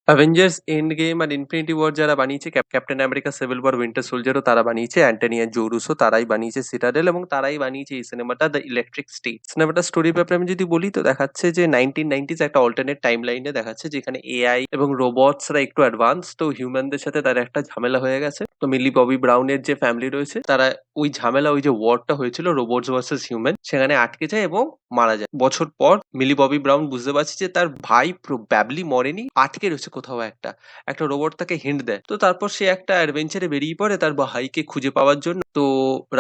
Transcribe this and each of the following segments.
Avengers Endgame আর Infinity War যারা বানিয়েছে, Captain America Civil War Winter সোলজারও তারা বানিয়েছে, অ্যান্টনিয়া জোরুসো তারাই বানিয়েছে সিটাডেল, এবং তারাই বানিয়েছে এই সিনেমাটা দ্য ইলেকট্রিক স্টেট। সিনেমাটার স্টোরির ব্যাপারে আমি যদি বলি, তো দেখাচ্ছে যে 1990s একটা অল্টারনেট টাইম লাইনে দেখাচ্ছে যেখানে এআই এবং রোবটসরা একটু অ্যাডভান্স, তো হিউম্যানদের সাথে তার একটা ঝামেলা হয়ে গেছে। তো মিলি ববি ব্রাউনের যে ফ্যামিলি রয়েছে তারা ওই ঝামেলা, ওই যে ওয়ারটা হয়েছিল রোবটস ভার্সেস হিউম্যান, সেখানে আটকে যায় এবং মারা যায়। বছর পর মিলি ববি ব্রাউন বুঝতে পারছে যে তার ভাই প্রবাবলি মরেনি, আটকে রয়েছে কোথাও একটা। একটা রোবট তাকে হিন্ট দেয়, তো তারপর সে একটা অ্যাডভেঞ্চারে বেরিয়ে পড়ে তার ভাইকে খুঁজে পাওয়ার জন্য। তো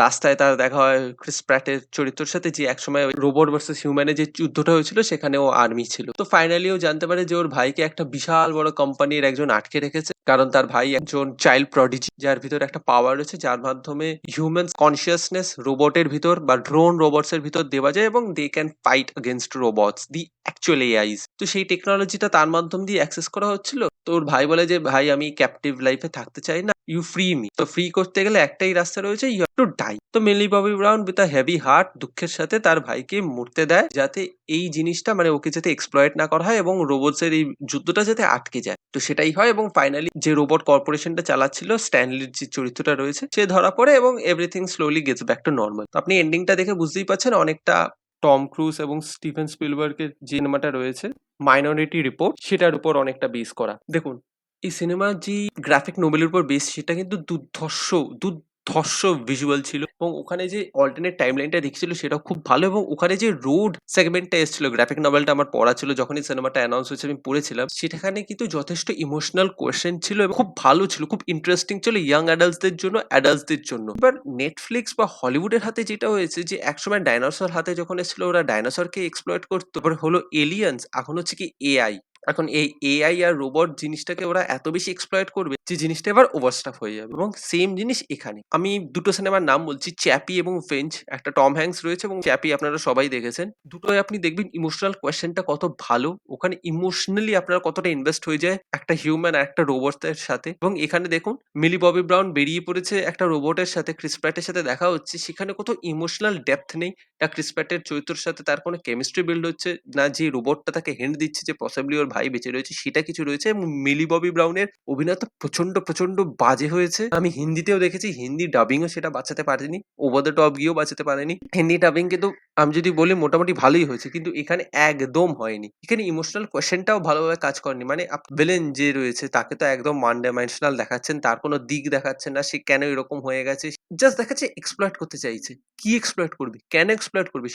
রাস্তায় তার দেখা হয় ক্রিস প্র্যাটের চরিত্রের সাথে, যে একসময় রোবট ভার্সেস হিউম্যানের যে যুদ্ধটা হয়েছিল সেখানে ও আর্মি ছিল। তো ফাইনালি ও জানতে পারে যে ওর ভাইকে একটা বিশাল বড় কোম্পানির একজন আটকে রেখেছে, কারণ তার ভাই একজন চাইল্ড প্রডিজি, যার ভিতরে একটা পাওয়ার রয়েছে যার মাধ্যমে হিউম্যান কনসিয়াসনেস রোবটের ভিতর বা ড্রোন রোবটস এর ভিতর দেওয়া যায় এবং they can fight against robots, the actual AIs. তো সেই টেকনোলজিটা তার মাধ্যম দিয়ে অ্যাক্সেস করা হচ্ছিল। তো ওর ভাই বলে যে ভাই আমি ক্যাপটিভ লাইফে থাকতে চাই না, ইউ ফ্রি মি। তো ফ্রি করতে গেলে একটাই রাস্তা রয়েছে, ইউ হ্যাভ টু ডাই। তো Millie Bobby Brown with a heavy heart দুঃখের সাথে তার ভাইকে মরতে দেয়, যাতে এই জিনিসটা মানে ওকে যাতে এক্সপ্লয়েট না করা হয় এবং রোবটস এর এই যুদ্ধটা যাতে আটকে যায়। তো সেটাই হয় এবং ফাইনালি যে রোবট কর্পোরেশনটা চালাচ্ছিল স্ট্যানলির যে চরিত্রটা রয়েছে সে ধরা পড়ে এবং everything slowly gets back to normal. তো আপনি এন্ডিংটা দেখে বুঝতেই পারছেন অনেকটা টম ক্রুজ এবং স্টিফেন স্পিলবার্গের যে সিনেমাটা রয়েছে মাইনরিটি রিপোর্ট, সেটার উপর অনেকটা বেস করা। দেখুন, এই সিনেমার যে গ্রাফিক নোবেলের উপর বেস, সেটা কিন্তু দুর্ধর্ষ ভিজুয়াল ছিল, এবং ওখানে যে অল্টারনেট টাইম লাইনটা দেখছিল সেটাও খুব ভালো, এবং ওখানে যে রোড সেগমেন্টটা এসেছিল, গ্রাফিক নভেলটা আমার পড়া ছিল যখনই সিনেমাটা অ্যানাউন্স হয়েছে, আমি পড়েছিলাম, সেখানে কিন্তু যথেষ্ট ইমোশনাল কোয়েশ্চেন ছিল এবং খুব ভালো ছিল, খুব ইন্টারেস্টিং ছিল ইয়াং অ্যাডাল্টসদের জন্য, অ্যাডাল্টসদের জন্য। এবার নেটফ্লিক্স বা হলিউডের হাতে যেটা হয়েছে, যে একসময় ডাইনোসর হাতে যখন এসেছিল ওরা ডাইনোসরকে এক্সপ্লয়েট করতো, এবার হলো এলিয়েন্স, এখন হচ্ছে কি এআই। এখন এই এআই আর রোবট জিনিসটাকে ওরা এত বেশি এক্সপ্লয়েট করবে যে জিনিসটা এবার ওভারস্টাফ হয়ে যাবে, এবং সেম জিনিস এখানে। আমি দুটো সিনেমার নাম বলছি, চ্যাপি এবং ফেঞ্চ। একটা টম হ্যাঙ্কস রয়েছে এবং চ্যাপি আপনারা সবাই দেখেছেন। দুটোই আপনি দেখবেন ইমোশনাল কোয়েশ্চেনটা কত ভালো, ওখানে ইমোশনালি আপনারা কতটা ইনভেস্ট হয়ে যায় একটা হিউম্যান আর একটা রোবটের সাথে। এবং এখানে দেখুন মিলি ববি ব্রাউন বেরিয়ে পড়েছে একটা রোবটের সাথে, ক্রিস প্র্যাটের সাথে দেখা হচ্ছে, সেখানে কত ইমোশনাল ডেপথ নেই। ক্রিস প্যাটের চরিত্রের সাথে তার কোনো কেমিস্ট্রি বিল্ড হচ্ছে না, যে রোবটটা তাকে হিন্ট দিচ্ছে যে পসিবলি ওর ভাই বেঁচে রয়েছে, সেটা কিছু রয়েছে। এবং মিলি ববি ব্রাউনের অভিনয় তো প্রচন্ড প্রচন্ড বাজে হয়েছে। আমি হিন্দিতেও দেখেছি, হিন্দি ডাবিংও সেটা বাঁচাতে পারেনি, ওভার দ্য টপ গিয়েও বাঁচাতে পারেনি। হিন্দি ডাবিং কিন্তু আমি যদি বলি মোটামুটি ভালোই হয়েছে, কিন্তু এখানে একদম হয়নি। এখানে ইমোশনাল কোয়েশ্চেনটাও ভালোভাবে কাজ করেনি। মানে ভিলেন যে রয়েছে তাকে তো একদম ওয়ান ডাইমেনশনাল দেখাচ্ছেন, তার কোনো দিক দেখাচ্ছেন না, সে কেন এরকম হয়ে গেছে, জাস্ট দেখাচ্ছে এক্সপ্লয়েট করতে চাইছে। কি এক্সপ্লয়েট করবে? কেন এক্সপ্লয়েট করবে?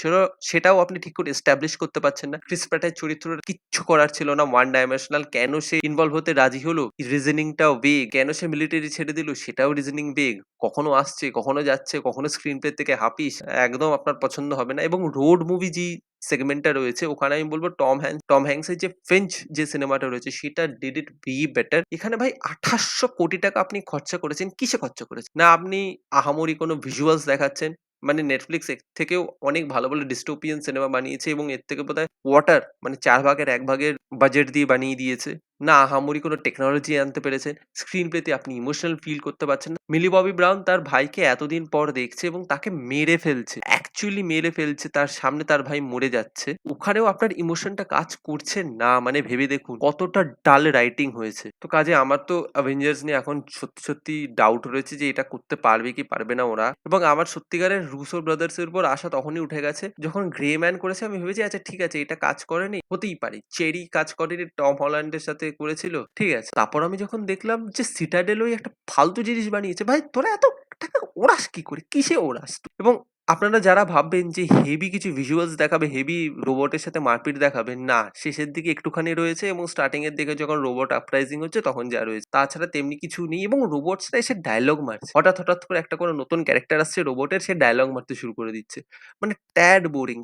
সেটাও আপনি ঠিক করে এস্টাবলিশ করতে পারছেন না। ক্রিস প্যাটের চরিত্রটা কিচ্ছু করার ছিল না, ওয়ান ডাইমেনশনাল। কেন সে ইনভলভ হতে রাজি হলো? রিজনিংটাও বেগ। কেন সে মিলিটারি ছেড়ে দিল? সেটাও রিজনিং বেগ। কখনো আসছে, কখনো যাচ্ছে, কখনো স্ক্রিন প্লে থেকে হাপিস। একদম আপনার পছন্দ হবে না। এবং রোড মুভি যে সেগমেন্টটা রয়েছে ওখানে আমি বলবো টম হ্যাঙ্কস এর যে ফিঞ্চ যে সিনেমাটা রয়েছে সেটা ডিড ইট বি বেটার। এখানে ভাই ২৮০০ কোটি টাকা আপনি খরচা করেছেন। কিসে খরচা করেছেন? না আপনি আহামরি কোনো ভিজুয়ালস দেখাচ্ছেন। মানে নেটফ্লিক্স এর থেকেও অনেক ভালো, ভালো ডিস্টোপিয়ান সিনেমা বানিয়েছে, এবং এর থেকে বোধহয় কোয়ার্টার মানে ৪ ভাগের ১ ভাগের বাজেট দিয়ে বানিয়ে দিয়েছে। না আহামরি কোনো টেকনোলজি আনতে পেরেছেন। স্ক্রিন প্লেতে আপনি ইমোশনাল ফিল করতে পারছেন না। মিলি ববি ব্রাউন তার ভাইকে এতদিন পর দেখছে এবং তাকে মেরে ফেলছে। অ্যাকচুয়ালি মেরে ফেলছে। তার সামনে তার ভাই মরে যাচ্ছে। ওখানেও আপনার ইমোশনটা কাজ করছে না। মানে ভেবে দেখুন কতটা ডাল রাইটিং হয়েছে। তো কাজে আমার তো অ্যাভেঞ্জার্স নিয়ে এখন সত্যি, সত্যি ডাউট রয়েছে যে এটা করতে পারবে কি পারবে না ওরা। এবং আমার সত্যিকারের রুসো ব্রাদার্স এর উপর আশা তখনই উঠে গেছে যখন গ্রে ম্যান করেছে। আমি ভেবেছি আচ্ছা ঠিক আছে এটা কাজ করেনি, হতেই পারে। চেরি কাজ করেনি, টম হল্যান্ডের সাথে করেছিল, ঠিক আছে। তারপর আমি যখন দেখলাম যে সিটাডেল ওই একটা ফালতু জিনিস বানিয়েছে, ভাই তোরা এত টাকা ওড়াস কি করে? কিসে ওড়াস? এবং আপনারা যারা ভাববেন যে হেভি কিছু ভিজুয়ালস দেখাবে, হেভি রোবটের সাথে মারপিট দেখাবে, না শেষের দিকে একটুখানি রয়েছে এবং স্টার্টিং এর দিকে যখন রোবট আপরাইজিং হচ্ছে তখন যা রয়েছে, তাছাড়া তেমনি কিছু নেই। এবং রোবটসরা এসে ডায়লগ মারছে, হঠাৎ হঠাৎ করে একটা কোনো নতুন ক্যারেক্টার আসছে রোবটের, সে ডায়লগ মারতে শুরু করে দিচ্ছে। মানে ট্যাড বোরিং।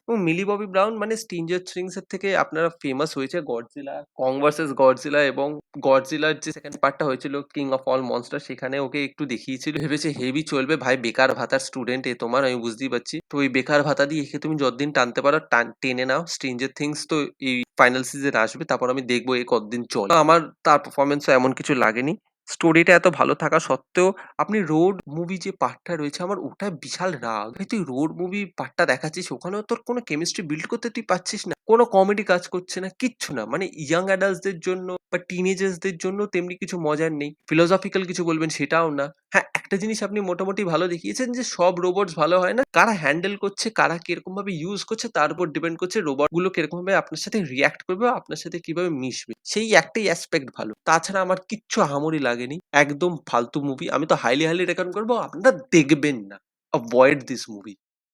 এবং মিলি ববি ব্রাউন মানে স্ট্রেঞ্জার থিংস এর থেকে আপনারা ফেমাস হয়েছে গডজিলা, কং ভার্সেস গডজিলা, এবং গডজিলার যে সেকেন্ড পার্টটা হয়েছিল কিং অফ অল মনস্টার, সেখানে ওকে একটু দেখিয়েছিল, ভেবেছে হেভি চলবে। ভাই বেকার ভাতার স্টুডেন্ট এ তোমার, আমি বুঝতেই পারছি। তো ওই বেকার ভাতা দিয়ে একে তুমি যতদিন টানতে পারো টেনে নাও। স্ট্রেঞ্জার থিংস তো এই ফাইনাল সিজন আসবে, তারপর আমি দেখবো এই কতদিন চলে। তো আমার তার পারফরমেন্সও এমন কিছু লাগেনি। স্টোরিটা এত ভালো থাকা সত্ত্বেও আপনি রোড মুভি যে পার্টটা রয়েছে, আমার ওটা বিশাল রাগ। ভাই তুই রোড মুভি পার্টটা দেখাচ্ছিস, ওখানেও তোর কোনো কেমিস্ট্রি বিল্ড করতে তুই পারছিস না। কোনো কমেডি কাজ করছে না, কিচ্ছু না। মানে ইয়াং অ্যাডাল্টস দের জন্য বা টিনেজার্স দের জন্য তেমনি কিছু মজার নেই। ফিলোসফিক্যাল কিছু বলবেন সেটাও না। হ্যাঁ, একটা জিনিস আপনি মোটামুটি ভালো দেখিয়েছেন যে সব রোবটস ভালো হয় না। কারা হ্যান্ডেল করছে, কারা কিরকমভাবে ইউজ করছে তার উপর ডিপেন্ড করছে রোবট গুলো কিরকমভাবে আপনার সাথে রিঅ্যাক্ট করবে বা আপনার সাথে কিভাবে মিশবে। সেই একটাই অ্যাসপেক্ট ভালো। তাছাড়া আমার কিচ্ছু আহামরি লাগেনি। একদম ফালতু মুভি। আমি তো হাইলি রেকমেন্ড করব আপনারা দেখবেন না। Avoid this movie.